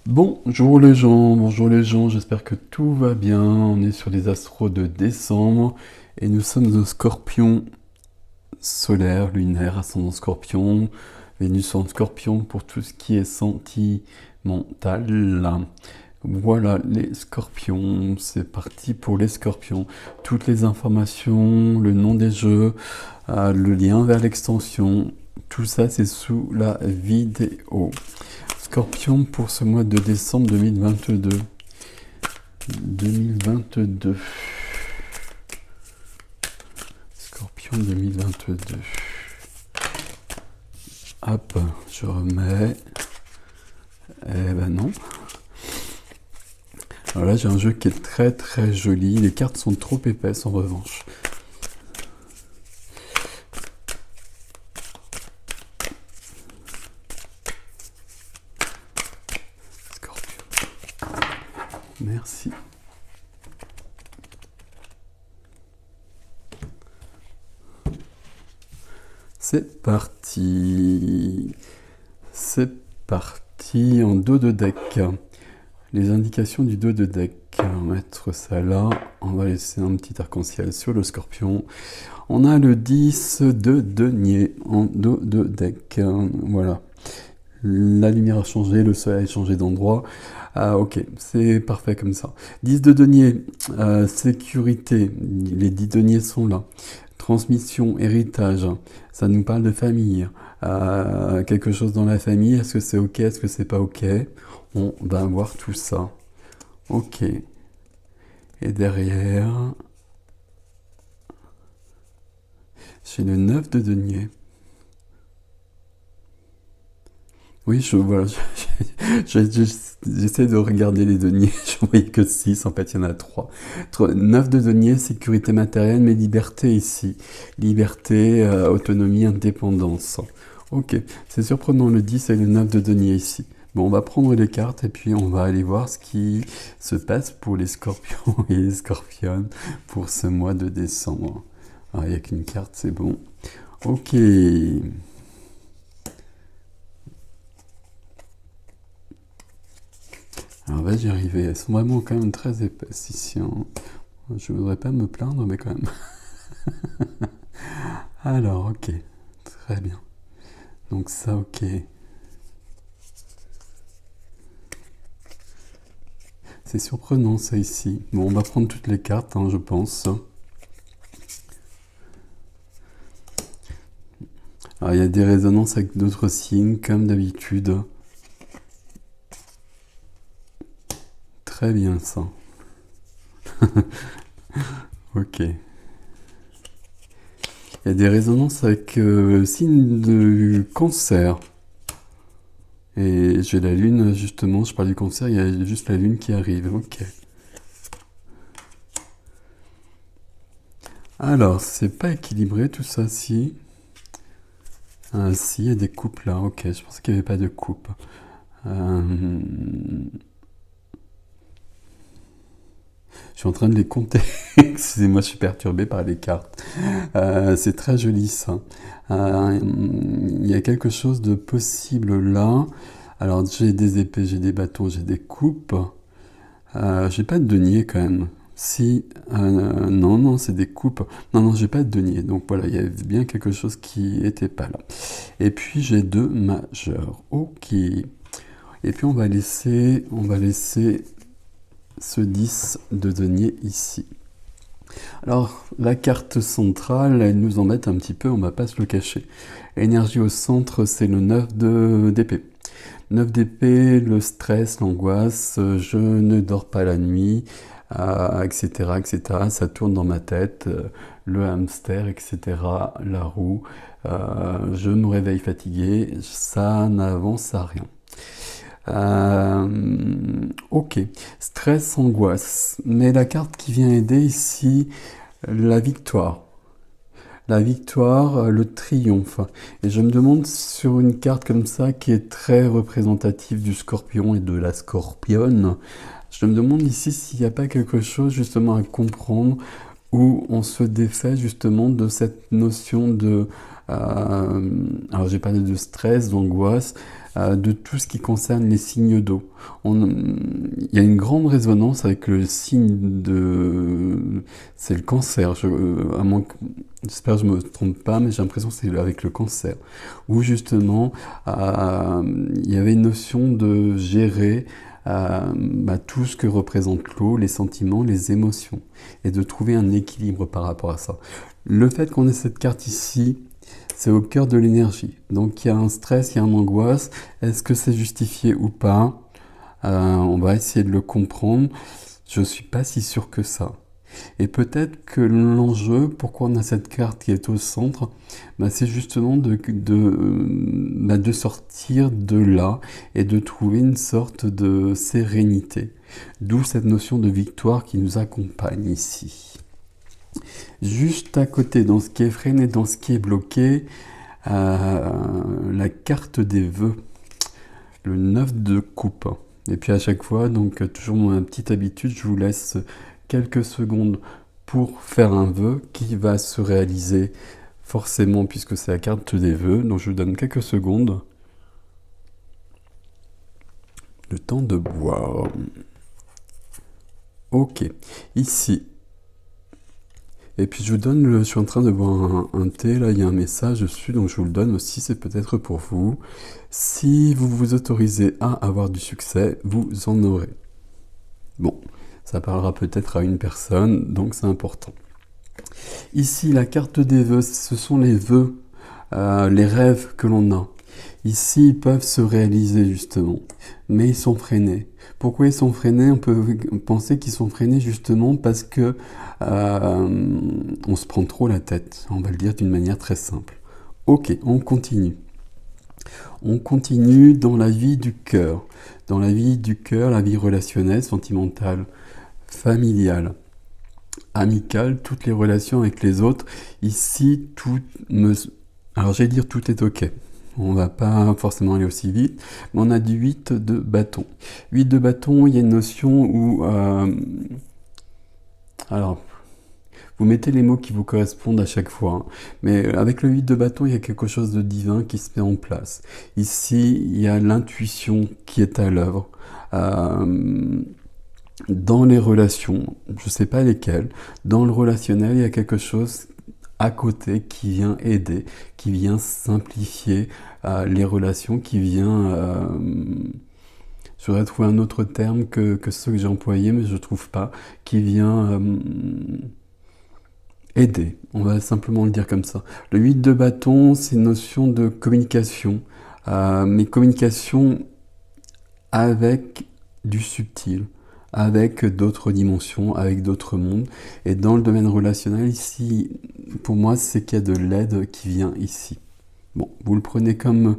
Bonjour les gens, j'espère que tout va bien. On est sur les astros de décembre et nous sommes au Scorpion solaire, lunaire, ascendant Scorpion, Vénus en Scorpion pour tout ce qui est sentimental. Voilà les Scorpions, c'est parti pour les Scorpions. Toutes les informations, le nom des jeux, le lien vers l'extension, tout ça c'est sous la vidéo. Scorpion pour ce mois de décembre 2022. 2022. Scorpion 2022. Hop, je remets. Eh ben non. Alors là, j'ai un jeu qui est très très joli. Les cartes sont trop épaisses en revanche. Scorpion. Merci. C'est parti. C'est parti en dos de deck. Les indications du dos de deck. On va mettre ça là. On va laisser un petit arc-en-ciel sur le Scorpion. On a le 10 de denier en dos de deck. Voilà. La lumière a changé, le soleil a changé d'endroit. Ok, c'est parfait comme ça. 10 de denier, sécurité. Les 10 deniers sont là. Transmission, héritage. Ça nous parle de famille. Quelque chose dans la famille, est-ce que c'est ok, est-ce que c'est pas ok? On va voir tout ça. Ok. Et derrière, j'ai le 9 de denier. Oui, voilà, j'essaie de regarder les deniers, je voyais que 6, en fait il y en a 3. 9 de deniers, sécurité matérielle, mais liberté ici. Liberté, autonomie, indépendance. Ok, c'est surprenant le 10 et le 9 de denier ici. Bon, on va prendre les cartes et puis on va aller voir ce qui se passe pour les scorpions et les scorpionnes pour ce mois de décembre. Ah, il n'y a qu'une carte, c'est bon. Ok. Alors, on va y arriver. Elles sont vraiment quand même très épaisses ici, hein. Je voudrais pas me plaindre, mais quand même. Alors, ok. Très bien. Donc ça, ok. C'est surprenant, ça, ici. Bon, on va prendre toutes les cartes, hein, je pense. Alors, il y a des résonances avec d'autres signes, comme d'habitude. Très bien, ça. Ok. Il y a des résonances avec signe de cancer. Et j'ai la lune, justement, je parle du cancer, il y a juste la lune qui arrive. Ok. Alors, c'est pas équilibré tout ça, si. Ah, si, il y a des coupes là. Ok, je pensais qu'il n'y avait pas de coupe. Je suis en train de les compter. Excusez-moi, je suis perturbé par les cartes. C'est très joli ça. Il y a quelque chose de possible là. Alors j'ai des épées, j'ai des bâtons, j'ai des coupes. J'ai pas de denier quand même. Si, non, non, c'est des coupes. Non, non, j'ai pas de denier. Donc voilà, il y a bien quelque chose qui était pas là. Et puis j'ai deux majeurs. Ok. Et puis on va laisser ce 10 de denier ici. Alors, la carte centrale, elle nous embête un petit peu, on va pas se le cacher. Énergie au centre, c'est le 9 d'épée. 9 d'épée, le stress, l'angoisse, je ne dors pas la nuit, etc., etc. Ça tourne dans ma tête, le hamster, etc., la roue. Je me réveille fatigué, ça n'avance à rien. Ok, stress, angoisse. Mais la carte qui vient aider ici, la victoire. La victoire, le triomphe. Et je me demande sur une carte comme ça qui est très représentative du scorpion et de la scorpionne, je me demande ici s'il n'y a pas quelque chose justement à comprendre où on se défait justement de cette notion de... alors j'ai parlé de stress, d'angoisse, de tout ce qui concerne les signes d'eau. Il y a une grande résonance avec le signe de... C'est le cancer, j'espère que je ne me trompe pas, mais j'ai l'impression que c'est avec le cancer, où justement il y avait une notion de gérer tout ce que représente l'eau, les sentiments, les émotions, et de trouver un équilibre par rapport à ça. Le fait qu'on ait cette carte ici, c'est au cœur de l'énergie. Donc il y a un stress, il y a une angoisse. Est-ce que c'est justifié ou pas? On va essayer de le comprendre. Je ne suis pas si sûr que ça. Et peut-être que l'enjeu, pourquoi on a cette carte qui est au centre, c'est justement de sortir de là et de trouver une sorte de sérénité. D'où cette notion de victoire qui nous accompagne ici. Juste à côté, dans ce qui est freiné, dans ce qui est bloqué, la carte des vœux, le 9 de coupe. Et puis à chaque fois, donc toujours ma petite habitude, je vous laisse quelques secondes pour faire un vœu qui va se réaliser forcément puisque c'est la carte des vœux. Donc je vous donne quelques secondes. Le temps de boire. Ok, ici. Et puis je vous donne, je suis en train de boire un thé, là il y a un message dessus, donc je vous le donne aussi, c'est peut-être pour vous. Si vous vous autorisez à avoir du succès, vous en aurez. Bon, ça parlera peut-être à une personne, donc c'est important. Ici, la carte des vœux, ce sont les vœux, les rêves que l'on a. Ici, ils peuvent se réaliser justement, mais ils sont freinés. Pourquoi ils sont freinés? On peut penser qu'ils sont freinés justement parce que on se prend trop la tête. On va le dire d'une manière très simple. Ok, on continue. On continue dans la vie du cœur. Dans la vie du cœur, la vie relationnelle, sentimentale, familiale, amicale, toutes les relations avec les autres. Ici, alors j'allais dire tout est ok. On va pas forcément aller aussi vite, mais on a du 8 de bâton. 8 de bâton, il y a une notion où... alors, vous mettez les mots qui vous correspondent à chaque fois, hein, mais avec le 8 de bâton, il y a quelque chose de divin qui se met en place. Ici, il y a l'intuition qui est à l'œuvre. Dans les relations, je ne sais pas lesquelles, dans le relationnel, il y a quelque chose à côté qui vient aider, qui vient simplifier les relations, qui vient... je voudrais trouver un autre terme que ceux que j'ai employés, mais je ne trouve pas, qui vient aider. On va simplement le dire comme ça. Le 8 de bâton, c'est une notion de communication, mais communication avec du subtil, avec d'autres dimensions, avec d'autres mondes. Et dans le domaine relationnel, ici, pour moi, c'est qu'il y a de l'aide qui vient ici. Bon, vous le prenez comme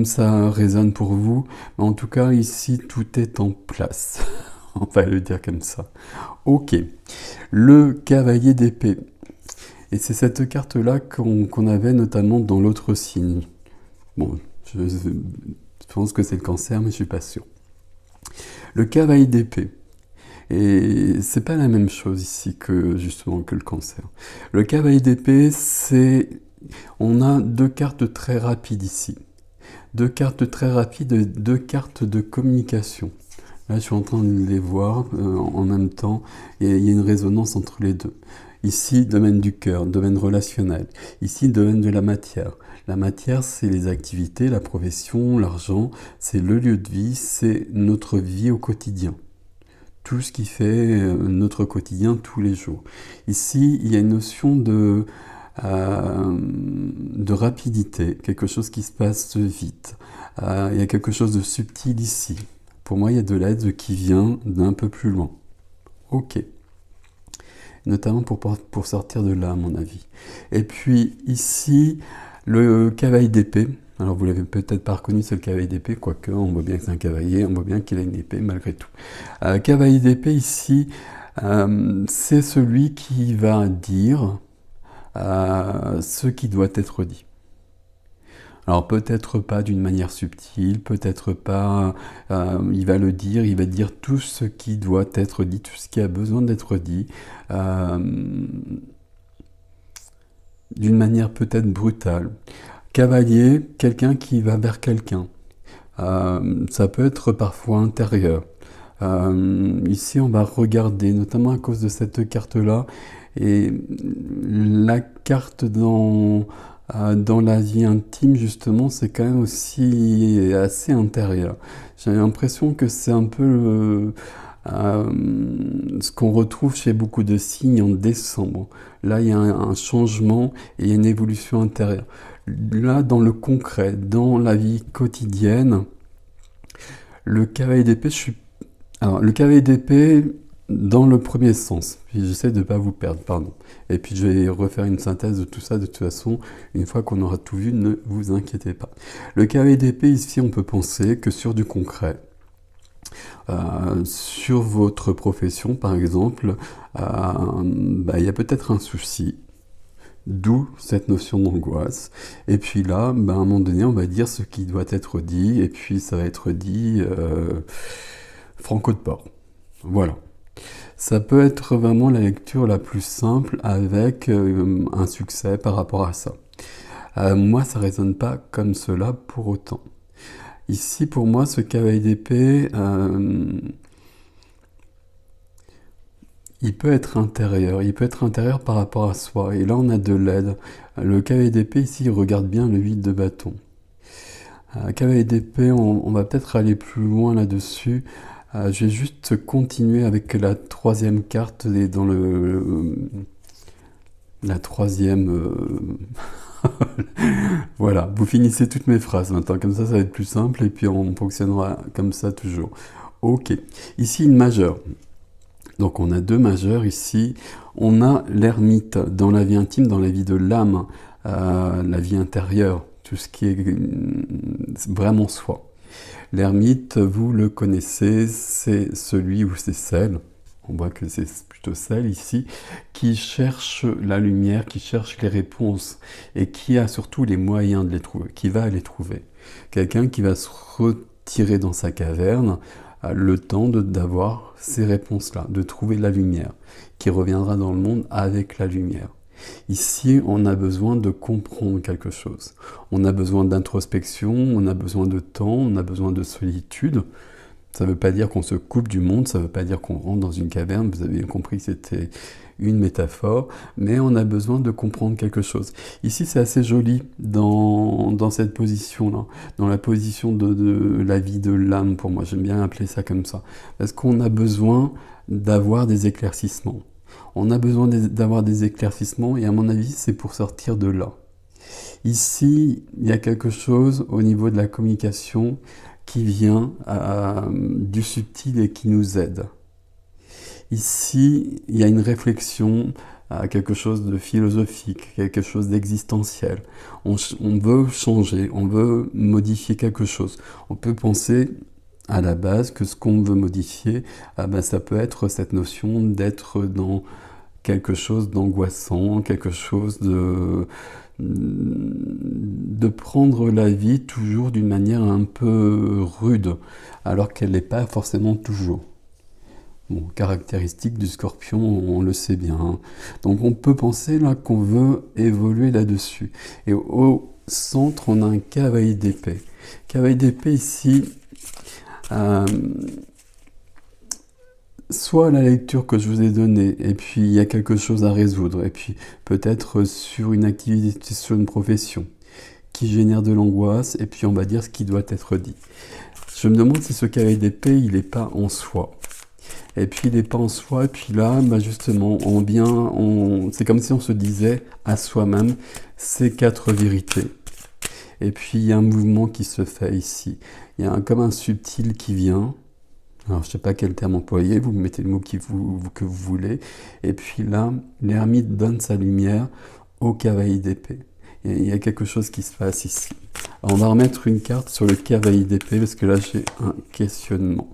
ça résonne pour vous, mais en tout cas, ici, tout est en place. On va le dire comme ça. Ok, le cavalier d'épée. Et c'est cette carte-là qu'on avait notamment dans l'autre signe. Bon, je pense que c'est le cancer, mais je suis pas sûr. Le cavalier d'épée. Et c'est pas la même chose ici que justement que le cancer. Le cavalier d'épée, on a deux cartes très rapides ici. Deux cartes très rapides, deux cartes de communication. Là, je suis en train de les voir en même temps et il y a une résonance entre les deux. Ici, domaine du cœur, domaine relationnel. Ici, domaine de la matière. La matière, c'est les activités, la profession, l'argent, c'est le lieu de vie, c'est notre vie au quotidien. Tout ce qui fait notre quotidien tous les jours. Ici, il y a une notion de rapidité, quelque chose qui se passe vite. Il y a quelque chose de subtil ici. Pour moi, il y a de l'aide qui vient d'un peu plus loin. Ok. Notamment pour sortir de là, à mon avis. Et puis ici, le cavalier d'épée. Alors vous l'avez peut-être pas reconnu, c'est le cavalier d'épée, quoique on voit bien que c'est un cavalier, on voit bien qu'il a une épée malgré tout. Cavalier d'épée ici, c'est celui qui va dire ce qui doit être dit. Alors peut-être pas d'une manière subtile, peut-être pas, il va le dire, il va dire tout ce qui doit être dit, tout ce qui a besoin d'être dit, d'une manière peut-être brutale. Cavalier, quelqu'un qui va vers quelqu'un. Ça peut être parfois intérieur. Ici, on va regarder, notamment à cause de cette carte-là, et la carte dans la vie intime, justement, c'est quand même aussi assez intérieur. J'ai l'impression que c'est un peu ce qu'on retrouve chez beaucoup de signes en décembre. Là, il y a un changement et une évolution intérieure. Là, dans le concret, dans la vie quotidienne, le cavalier d'épée, alors, le cavalier d'épée, dans le premier sens, puis j'essaie de ne pas vous perdre, pardon. Et puis je vais refaire une synthèse de tout ça, de toute façon, une fois qu'on aura tout vu, ne vous inquiétez pas. Le cavalier d'épée, ici, on peut penser que sur du concret, sur votre profession, par exemple, il y a peut-être un souci, d'où cette notion d'angoisse. Et puis là, à un moment donné, on va dire ce qui doit être dit, et puis ça va être dit franco de port. Voilà. Ça peut être vraiment la lecture la plus simple avec un succès par rapport à ça. Moi, ça ne résonne pas comme cela pour autant. Ici, pour moi, ce cavalier d'épée, il peut être intérieur par rapport à soi. Et là, on a de l'aide. Le cavalier d'épée, ici, il regarde bien le 8 de bâton. Cavalier d'épée, on va peut-être aller plus loin là-dessus. Je vais juste continuer avec la troisième carte et dans la troisième. Voilà, vous finissez toutes mes phrases maintenant, comme ça va être plus simple et puis on fonctionnera comme ça toujours. Ok, ici une majeure. Donc on a deux majeures ici. On a l'ermite dans la vie intime, dans la vie de l'âme, la vie intérieure, tout ce qui est vraiment soi. L'ermite, vous le connaissez, c'est celui ou c'est celle, on voit que c'est plutôt celle ici, qui cherche la lumière, qui cherche les réponses et qui a surtout les moyens de les trouver, qui va les trouver. Quelqu'un qui va se retirer dans sa caverne, a le temps d'avoir ces réponses-là, de trouver la lumière, qui reviendra dans le monde avec la lumière. Ici, on a besoin de comprendre quelque chose. On a besoin d'introspection, on a besoin de temps, on a besoin de solitude. Ça ne veut pas dire qu'on se coupe du monde, ça ne veut pas dire qu'on rentre dans une caverne, vous avez bien compris que c'était une métaphore, mais on a besoin de comprendre quelque chose. Ici, c'est assez joli dans cette position-là, dans la position de la vie de l'âme, pour moi, j'aime bien appeler ça comme ça, parce qu'on a besoin d'avoir des éclaircissements. On a besoin d'avoir des éclaircissements et à mon avis, c'est pour sortir de là. Ici, il y a quelque chose au niveau de la communication qui vient du subtil et qui nous aide. Ici, il y a une réflexion à quelque chose de philosophique, quelque chose d'existentiel. On veut changer, on veut modifier quelque chose. On peut penser à la base que ce qu'on veut modifier, ça peut être cette notion d'être dans quelque chose d'angoissant, quelque chose de prendre la vie toujours d'une manière un peu rude, alors qu'elle n'est pas forcément toujours. Bon, caractéristique du scorpion, on le sait bien. Donc on peut penser là qu'on veut évoluer là-dessus. Et au centre, on a un cavalier d'épée. Cavalier d'épée ici, soit la lecture que je vous ai donnée, et puis il y a quelque chose à résoudre, et puis peut-être sur une activité, sur une profession, qui génère de l'angoisse, et puis on va dire ce qui doit être dit. Je me demande si ce cavalier d'épée, il n'est pas en soi. Et puis il n'est pas en soi, et puis là, justement, c'est comme si on se disait à soi-même ces 4 vérités. Et puis il y a un mouvement qui se fait ici. Il y a comme un subtil qui vient. Alors je ne sais pas quel terme employer, vous mettez le mot que vous voulez. Et puis là, l'ermite donne sa lumière au cavalier d'épée. Et il y a quelque chose qui se passe ici. Alors, on va remettre une carte sur le cavalier d'épée parce que là j'ai un questionnement.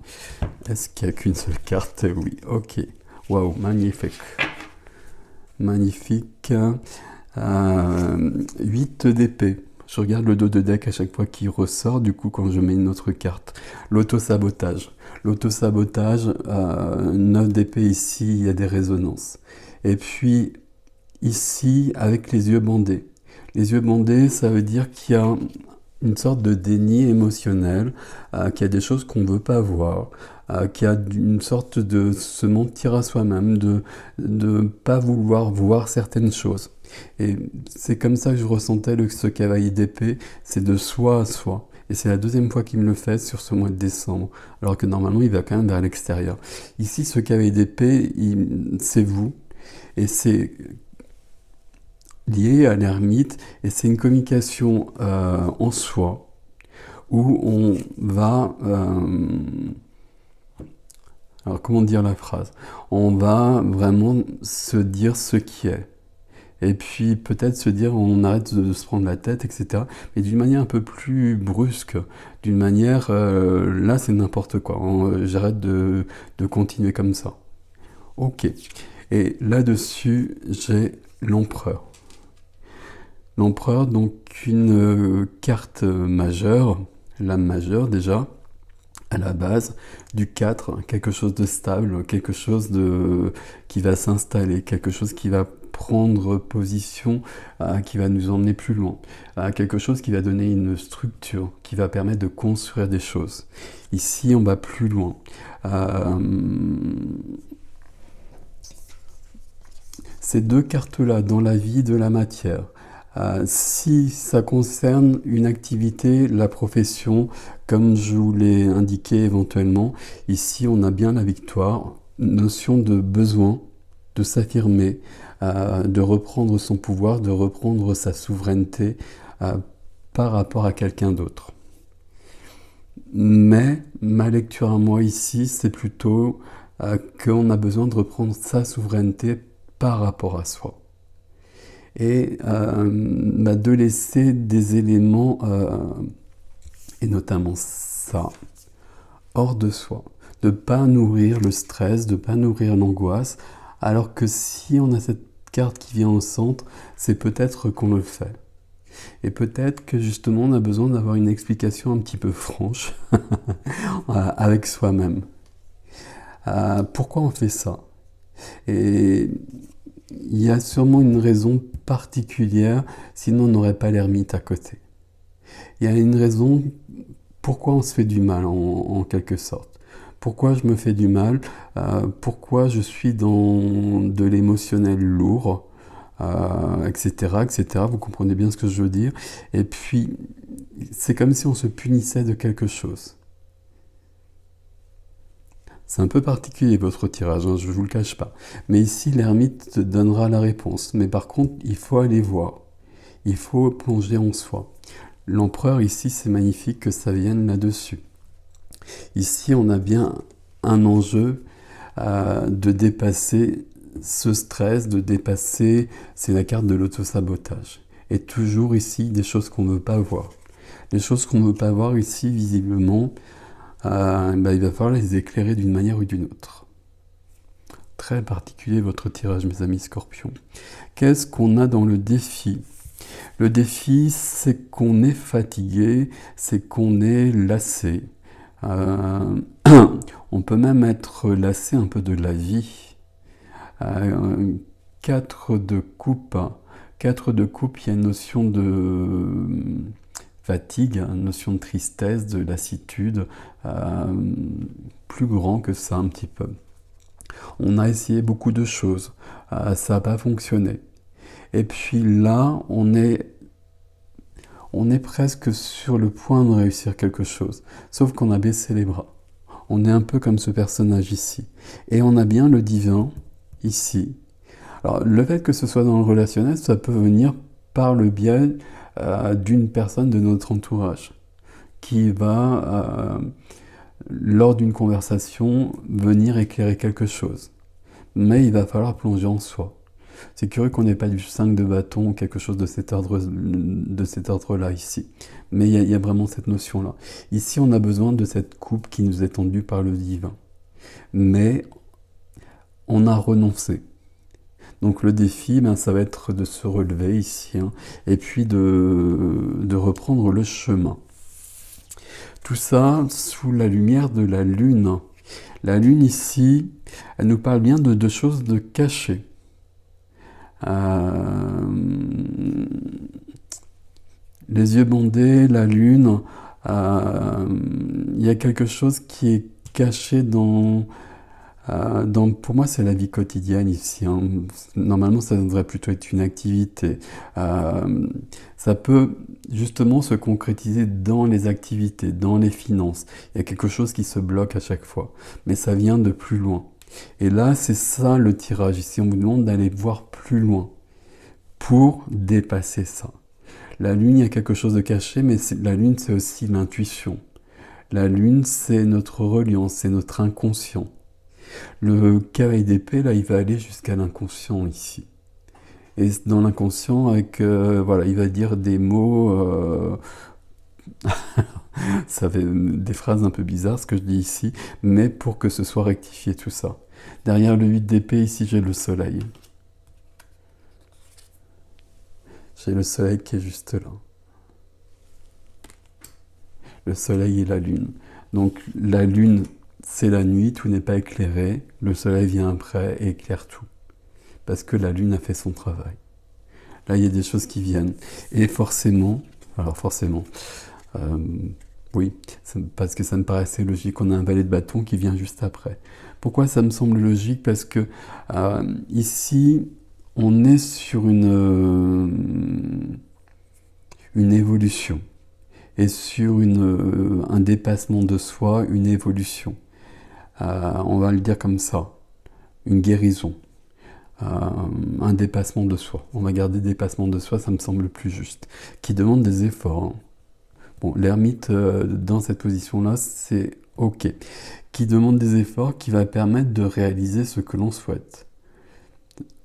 Est-ce qu'il n'y a qu'une seule carte? Oui, ok. Waouh, magnifique. Magnifique. 8 d'épée. Je regarde le dos de deck à chaque fois qu'il ressort, du coup quand je mets une autre carte. L'auto-sabotage. L'auto-sabotage, 9 d'épée ici, il y a des résonances. Et puis ici, avec les yeux bandés. Les yeux bandés, ça veut dire qu'il y a une sorte de déni émotionnel, qu'il y a des choses qu'on ne veut pas voir, qu'il y a une sorte de se mentir à soi-même, de ne pas vouloir voir certaines choses. Et c'est comme ça que je ressentais ce cavalier d'épée, c'est de soi à soi. Et c'est la deuxième fois qu'il me le fait sur ce mois de décembre, alors que normalement il va quand même vers l'extérieur. Ici, ce cavalier d'épée, c'est vous, et c'est lié à l'ermite, et c'est une communication en soi, où on va... alors comment dire la phrase? On va vraiment se dire ce qui est. Et puis peut-être se dire on arrête de se prendre la tête, etc. Mais d'une manière un peu plus brusque, d'une manière là c'est n'importe quoi, j'arrête de continuer comme ça. Ok. Et là-dessus j'ai l'empereur. L'empereur, donc une carte majeure, l'âme majeure déjà, à la base, du 4, quelque chose de stable, quelque chose qui va s'installer, quelque chose qui va prendre position, qui va nous emmener plus loin, quelque chose qui va donner une structure, qui va permettre de construire des choses. Ici, on va plus loin. Ces deux cartes-là, dans la vie de la matière, si ça concerne une activité, la profession, comme je vous l'ai indiqué éventuellement, ici on a bien la victoire, notion de besoin, de s'affirmer, de reprendre son pouvoir, de reprendre sa souveraineté par rapport à quelqu'un d'autre. Mais ma lecture à moi ici, c'est plutôt qu'on a besoin de reprendre sa souveraineté par rapport à soi. Et de laisser des éléments, et notamment ça, hors de soi. De ne pas nourrir le stress, de ne pas nourrir l'angoisse, alors que si on a cette carte qui vient au centre, c'est peut-être qu'on le fait. Et peut-être que justement on a besoin d'avoir une explication un petit peu franche avec soi-même. Pourquoi on fait ça? Et il y a sûrement une raison particulière, sinon on n'aurait pas l'ermite à côté. Il y a une raison pourquoi on se fait du mal en quelque sorte. Pourquoi je me fais du mal, pourquoi je suis dans de l'émotionnel lourd, etc., etc. Vous comprenez bien ce que je veux dire. Et puis, c'est comme si on se punissait de quelque chose. C'est un peu particulier votre tirage, hein, je ne vous le cache pas. Mais ici, l'ermite te donnera la réponse. Mais par contre, il faut aller voir. Il faut plonger en soi. L'empereur, ici, c'est magnifique que ça vienne là-dessus. Ici, on a bien un enjeu de dépasser ce stress, de dépasser, c'est la carte de l'autosabotage. Et toujours ici, des choses qu'on ne veut pas voir. Les choses qu'on ne veut pas voir ici, visiblement, il va falloir les éclairer d'une manière ou d'une autre. Très particulier votre tirage, mes amis scorpions. Qu'est-ce qu'on a dans le défi? Le défi, c'est qu'on est fatigué, c'est qu'on est lassé. On peut même être lassé un peu de la vie. 4 de coupe. 4 de coupe, il y a une notion de fatigue, une notion de tristesse, de lassitude, plus grand que ça un petit peu. On a essayé beaucoup de choses, ça n'a pas fonctionné. Et puis là, on est presque sur le point de réussir quelque chose, sauf qu'on a baissé les bras. On est un peu comme ce personnage ici. Et on a bien le divin ici. Alors, le fait que ce soit dans le relationnel, ça peut venir par le biais d'une personne de notre entourage qui va, lors d'une conversation, venir éclairer quelque chose. Mais il va falloir plonger en soi. C'est curieux qu'on n'ait pas du 5 de bâton ou quelque chose de cet ordre-là ici. Mais il y a vraiment cette notion-là. Ici, on a besoin de cette coupe qui nous est tendue par le divin. Mais on a renoncé. Donc le défi, ça va être de se relever ici, hein, et puis de reprendre le chemin. Tout ça sous la lumière de la lune. La lune ici, elle nous parle bien de choses de cachées. Les yeux bandés, la lune, il y a quelque chose qui est caché pour moi, c'est la vie quotidienne ici, hein. Normalement, ça devrait plutôt être une activité. Ça peut justement se concrétiser dans les activités, dans les finances. Il y a quelque chose qui se bloque à chaque fois, mais ça vient de plus loin. Et là, c'est ça le tirage. Ici, on vous demande d'aller voir plus loin pour dépasser ça. La lune, il y a quelque chose de caché, mais la lune, c'est aussi l'intuition. La lune, c'est notre reliance, c'est notre inconscient. Le cavalier d'épée, là, il va aller jusqu'à l'inconscient ici. Et dans l'inconscient, voilà, il va dire des mots, ça fait des phrases un peu bizarres, ce que je dis ici, mais pour que ce soit rectifié tout ça. Derrière le 8 d'épée, ici, j'ai le soleil. J'ai le soleil qui est juste là. Le soleil et la lune. Donc la lune, c'est la nuit, tout n'est pas éclairé. Le soleil vient après et éclaire tout. Parce que la lune a fait son travail. Là, il y a des choses qui viennent. Et forcément, oui, parce que ça me paraissait logique, on a un valet de bâton qui vient juste après. Pourquoi ça me semble logique? Parce que ici, on est sur une évolution et sur un dépassement de soi, une évolution. On va le dire comme ça, une guérison, un dépassement de soi. On va garder dépassement de soi, ça me semble plus juste, qui demande des efforts, hein. Bon, l'ermite dans cette position-là, c'est ok, qui demande des efforts, qui va permettre de réaliser ce que l'on souhaite.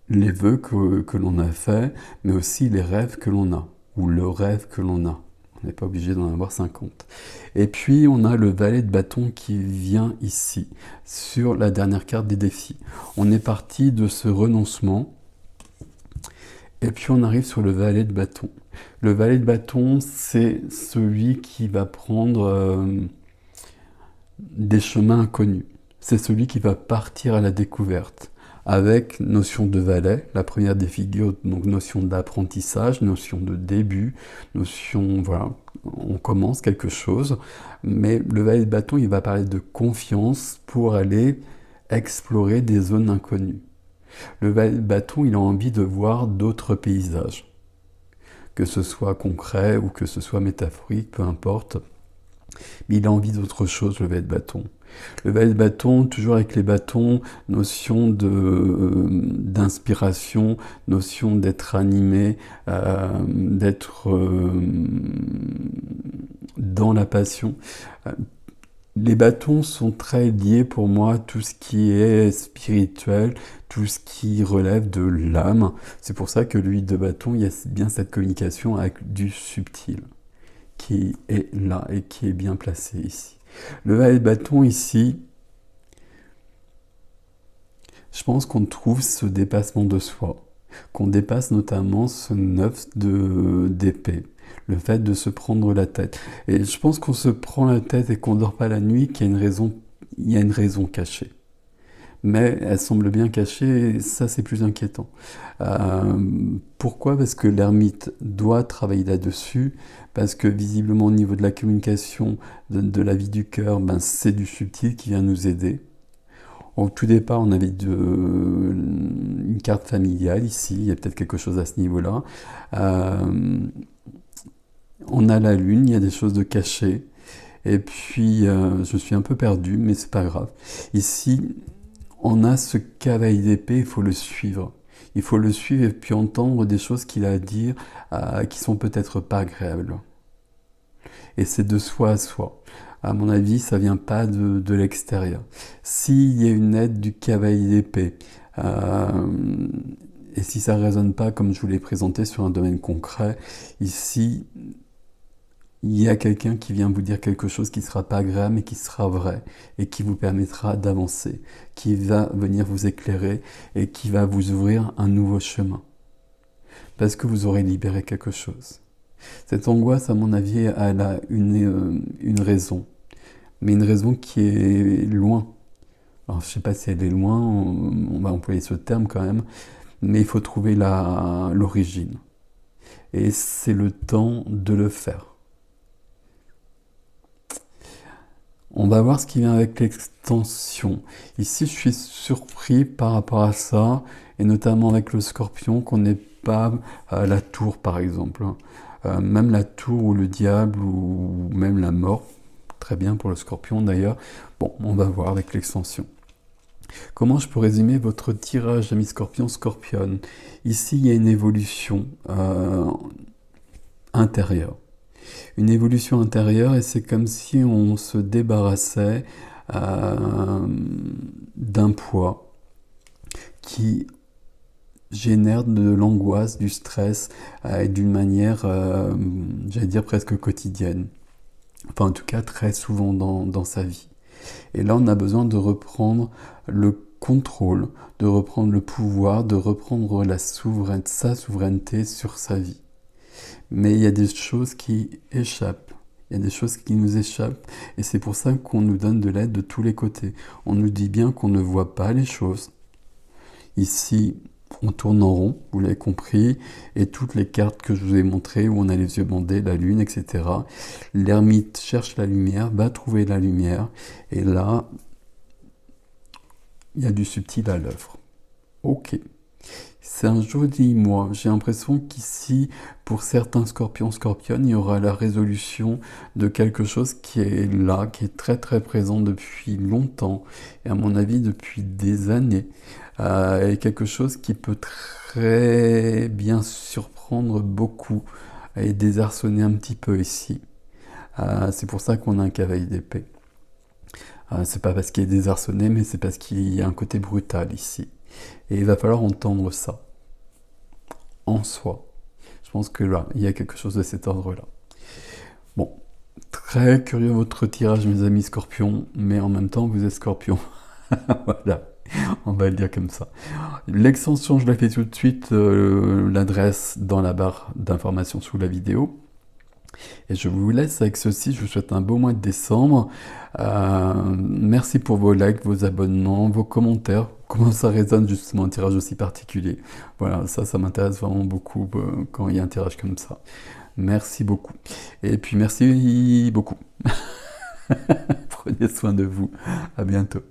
Les vœux que l'on a faits, mais aussi les rêves que l'on a, ou le rêve que l'on a. On n'est pas obligé d'en avoir 50. Et puis, on a le valet de bâton qui vient ici, sur la dernière carte des défis. On est parti de ce renoncement, et puis on arrive sur le valet de bâton. Le valet de bâton, c'est celui qui va prendre des chemins inconnus. C'est celui qui va partir à la découverte, avec notion de valet, la première des figures, donc notion d'apprentissage, notion de début, notion, voilà, on commence quelque chose, mais le valet de bâton, il va parler de confiance pour aller explorer des zones inconnues. Le valet de bâton, il a envie de voir d'autres paysages, que ce soit concret ou que ce soit métaphorique, peu importe, mais il a envie d'autre chose, le valet de bâton. Le valet de bâton, toujours avec les bâtons, notion d'inspiration, notion d'être animé, d'être dans la passion. Les bâtons sont très liés pour moi à tout ce qui est spirituel, tout ce qui relève de l'âme. C'est pour ça que l'huile de bâton, il y a bien cette communication avec du subtil qui est là et qui est bien placé ici. Le valet de bâton ici, je pense qu'on trouve ce dépassement de soi, qu'on dépasse notamment ce 9 d'épée, le fait de se prendre la tête. Et je pense qu'on se prend la tête et qu'on ne dort pas la nuit, qu'il y a une raison cachée. Mais elle semble bien cachée, et ça c'est plus inquiétant. Pourquoi? Parce que l'ermite doit travailler là-dessus, parce que visiblement au niveau de la communication, de la vie du cœur, ben, c'est du subtil qui vient nous aider. Au tout départ, on avait une carte familiale ici, il y a peut-être quelque chose à ce niveau-là. On a la lune, il y a des choses de cachées. Et puis, je suis un peu perdu, mais c'est pas grave. Ici, on a ce cavalier d'épée, il faut le suivre. Il faut le suivre et puis entendre des choses qu'il a à dire qui sont peut-être pas agréables. Et c'est de soi à soi. À mon avis, ça vient pas de l'extérieur. S'il y a une aide du cavalier d'épée, et si ça ne résonne pas comme je vous l'ai présenté sur un domaine concret, ici, il y a quelqu'un qui vient vous dire quelque chose qui ne sera pas agréable mais qui sera vrai et qui vous permettra d'avancer, qui va venir vous éclairer et qui va vous ouvrir un nouveau chemin. Parce que vous aurez libéré quelque chose. Cette angoisse, à mon avis, elle a une raison, mais une raison qui est loin. Alors, je ne sais pas si elle est loin, on va employer ce terme quand même, mais il faut trouver l'origine. Et c'est le temps de le faire. On va voir ce qui vient avec l'extension. Ici, je suis surpris par rapport à ça, et notamment avec le scorpion, qu'on n'ait pas la tour, par exemple. Même la tour ou le diable, ou même la mort. Très bien pour le scorpion, d'ailleurs. Bon, on va voir avec l'extension. Comment je peux résumer votre tirage, ami scorpion, scorpionne? Ici, il y a une évolution intérieure. Une évolution intérieure, et c'est comme si on se débarrassait d'un poids qui génère de l'angoisse, du stress, et d'une manière, j'allais dire presque quotidienne. Enfin, en tout cas, très souvent dans sa vie. Et là, on a besoin de reprendre le contrôle, de reprendre le pouvoir, de reprendre sa souveraineté sur sa vie. Mais il y a des choses qui échappent. Il y a des choses qui nous échappent. Et c'est pour ça qu'on nous donne de l'aide de tous les côtés. On nous dit bien qu'on ne voit pas les choses. Ici, on tourne en rond, vous l'avez compris. Et toutes les cartes que je vous ai montrées, où on a les yeux bandés, la lune, etc. L'ermite cherche la lumière, va trouver la lumière. Et là, il y a du subtil à l'œuvre. Ok. C'est un joli mois. J'ai l'impression qu'ici, pour certains scorpions, scorpionnes, il y aura la résolution de quelque chose qui est là, qui est très très présent depuis longtemps, et à mon avis depuis des années. Et quelque chose qui peut très bien surprendre beaucoup et désarçonner un petit peu ici. C'est pour ça qu'on a un cavalier d'épée. C'est pas parce qu'il est désarçonné, mais c'est parce qu'il y a un côté brutal ici. Et il va falloir entendre ça en soi. Je pense que là, il y a quelque chose de cet ordre-là. Bon, très curieux votre tirage, mes amis scorpions, mais en même temps, vous êtes scorpion. Voilà, on va le dire comme ça. L'extension, je la fais tout de suite, l'adresse dans la barre d'informations sous la vidéo. Et je vous laisse avec ceci, je vous souhaite un beau mois de décembre. Merci pour vos likes, vos abonnements, vos commentaires. Comment ça résonne justement un tirage aussi particulier. Voilà, ça m'intéresse vraiment beaucoup quand il y a un tirage comme ça. Merci beaucoup. Et puis merci beaucoup. Prenez soin de vous. À bientôt.